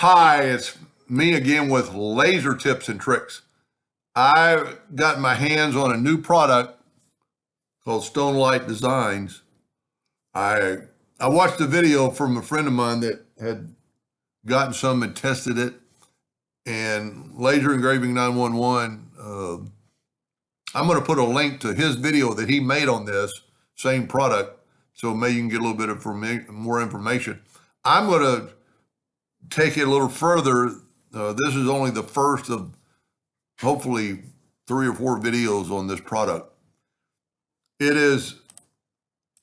Hi, it's me again with laser tips and tricks. I got my hands on a new product called Stone Light Designs. I I watched a video from a friend of mine that had gotten some and tested it, and Laser Engraving 911. I'm going to put a link to his video that he made on this same product, so maybe you can get a little bit of more information. I'm going to take it a little further. This is only the first of hopefully 3 or 4 videos on this product.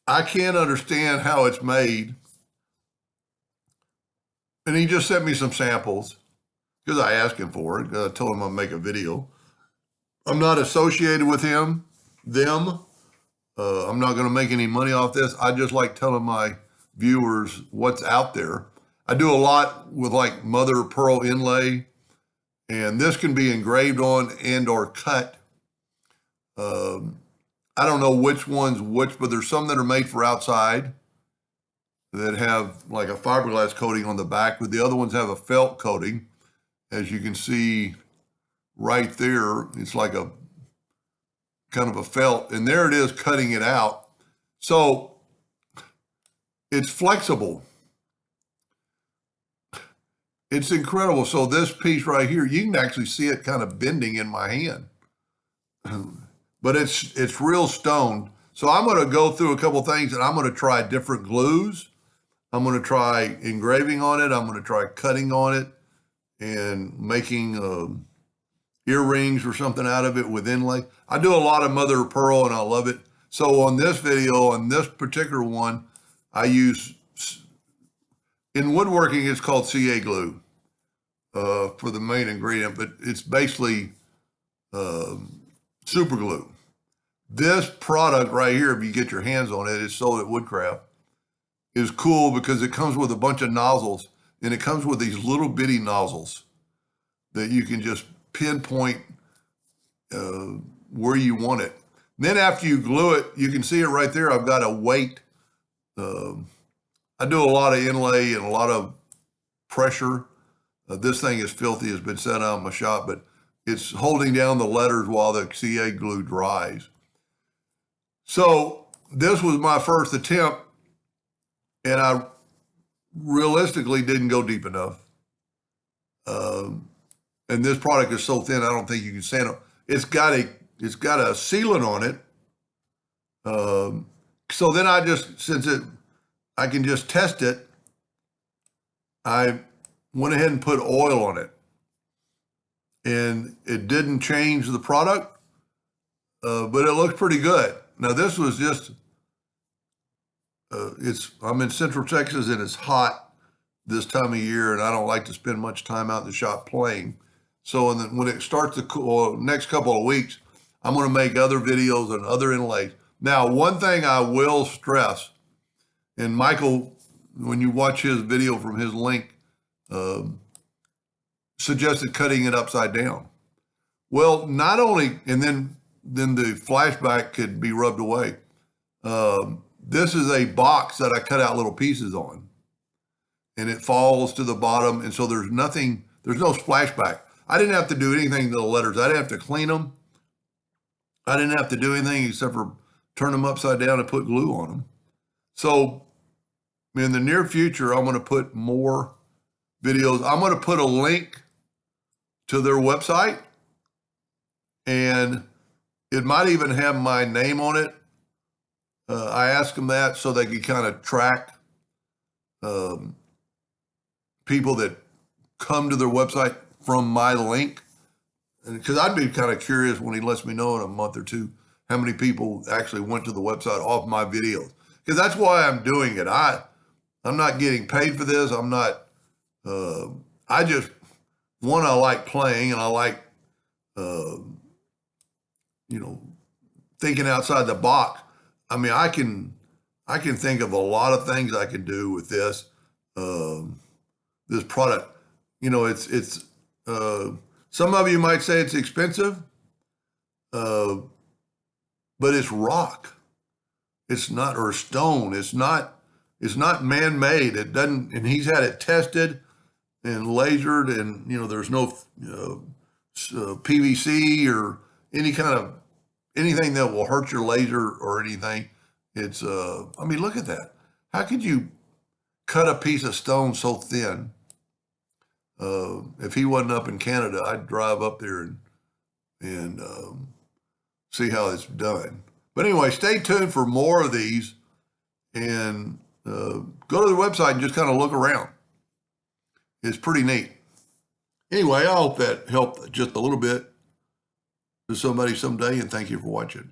I can't understand how it's made. And he just sent me some samples because I asked him for it. I told him I'd make a video. I'm not associated with them. I'm not going to make any money off this. I just like telling my viewers what's out there. I do a lot with like mother of pearl inlay, and this can be engraved on and or cut. I don't know which one's which, but there's some that are made for outside that have like a fiberglass coating on the back, but the other ones have a felt coating. As you can see right there, it's like a kind of a felt, and there it is cutting it out. So it's flexible. It's incredible. So this piece right here, you can actually see it kind of bending in my hand, but it's real stone. So I'm going to go through a couple things, and I'm going to try different glues. I'm going to try engraving on it. I'm going to try cutting on it and making earrings or something out of it with inlay. I do a lot of mother of pearl, and I love it. So on this video, on this particular one, I use, in woodworking, it's called CA glue for the main ingredient, but it's basically super glue. This product right here, if you get your hands on it, it's sold at Woodcraft, is cool because it comes with a bunch of nozzles, and it comes with these little bitty nozzles that you can just pinpoint where you want it. Then after you glue it, you can see it right there. I've got a weight. I do a lot of inlay and a lot of pressure. This thing is filthy. It's been set out in my shop, but it's holding down the letters while the CA glue dries. So this was my first attempt, and I realistically didn't go deep enough. And this product is so thin, I don't think you can sand it. It's got a sealant on it. So then I can just test it. I went ahead and put oil on it, and it didn't change the product, but it looked pretty good. Now this was just, I'm in Central Texas, and it's hot this time of year, and I don't like to spend much time out in the shop playing. So when it starts to cool, next couple of weeks, I'm going to make other videos on other inlays. Now, one thing I will stress, and Michael, when you watch his video from his link, suggested cutting it upside down. Well, not only, and then the flashback could be rubbed away. This is a box that I cut out little pieces on, and it falls to the bottom, and so there's no splashback. I didn't have to do anything to the letters. I didn't have to clean them. I didn't have to do anything except for turn them upside down and put glue on them. So in the near future, I'm going to put more videos. I'm going to put a link to their website, and it might even have my name on it. I asked them that so they could kind of track people that come to their website from my link. Because I'd be kind of curious when he lets me know in a month or two how many people actually went to the website off my videos. Because that's why I'm doing it. I'm not getting paid for this. I'm not, I just, one, I like playing, and I like, thinking outside the box. I mean, I can think of a lot of things I can do with this, this product. It's some of you might say it's expensive, but it's rock. It's not, or stone. It's not man-made. It doesn't, and he's had it tested. and lasered, and there's no PVC or any kind of anything that will hurt your laser or anything. It's I mean, look at that. How could you cut a piece of stone so thin? If he wasn't up in Canada, I'd drive up there and see how it's done. But anyway, stay tuned for more of these, and go to the website and just kind of look around. It's pretty neat. Anyway, I hope that helped just a little bit to somebody someday, and thank you for watching.